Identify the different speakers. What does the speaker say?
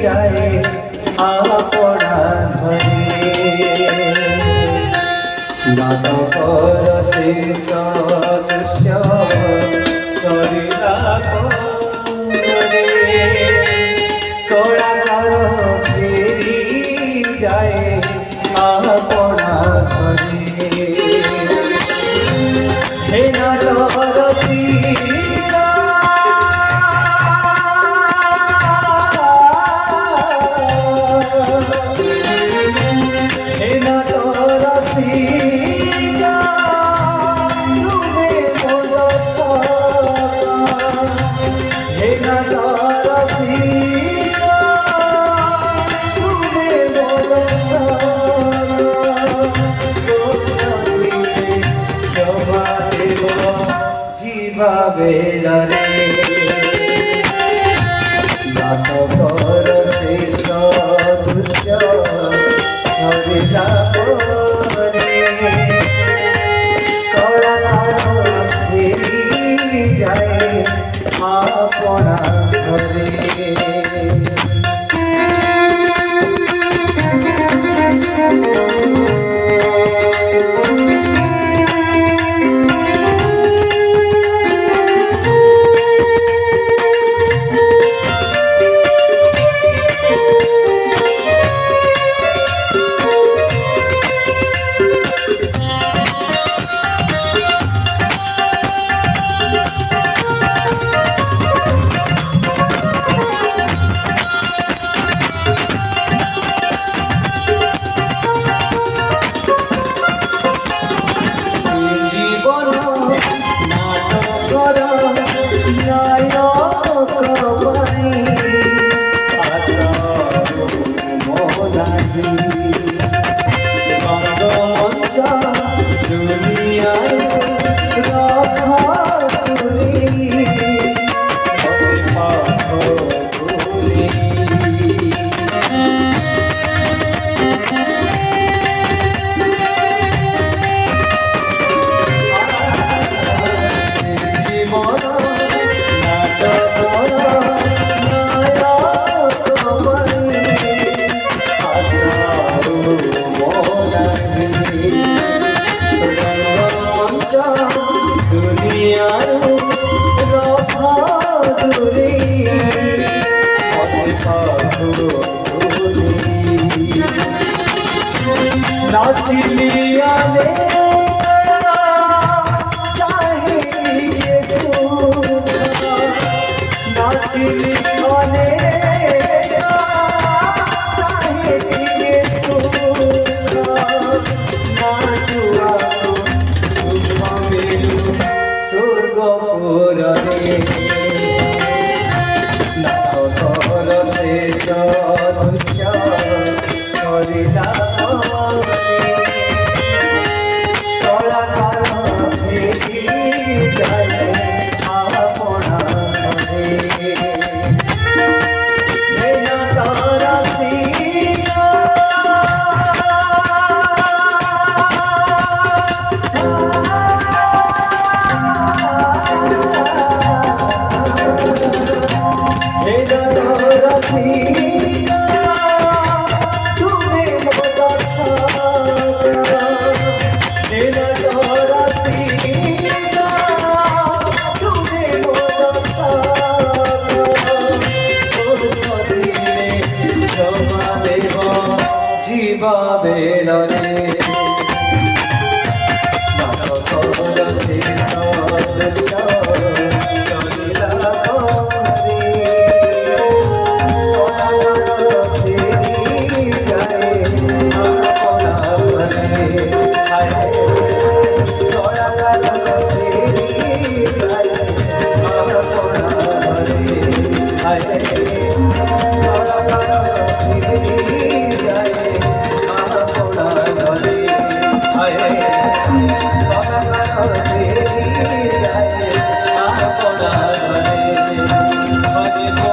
Speaker 1: যায় আপনা ঘরে নাটকর শেষ দৃশ্য সরিলা করে কলাকার ফেরি যায় আপনা ঘরে হে নাটকর সীতা হে নাটকর সীতা তুমি মোর সখা হে নাটকর সীতা তুমি মোর সখা जीवा बेला रे नाटकर शेष दृश्य सरिला करे कलाकार फेरी जाए अपना घरे नाचिलिया ने चाहे नाचिलिया ने चाहे नाचुआ सुख मेलु स्वर्गपुर रे नाटकर शेष दृश्य सरिला जीवा बेला रे नाटकर शेष दृश्य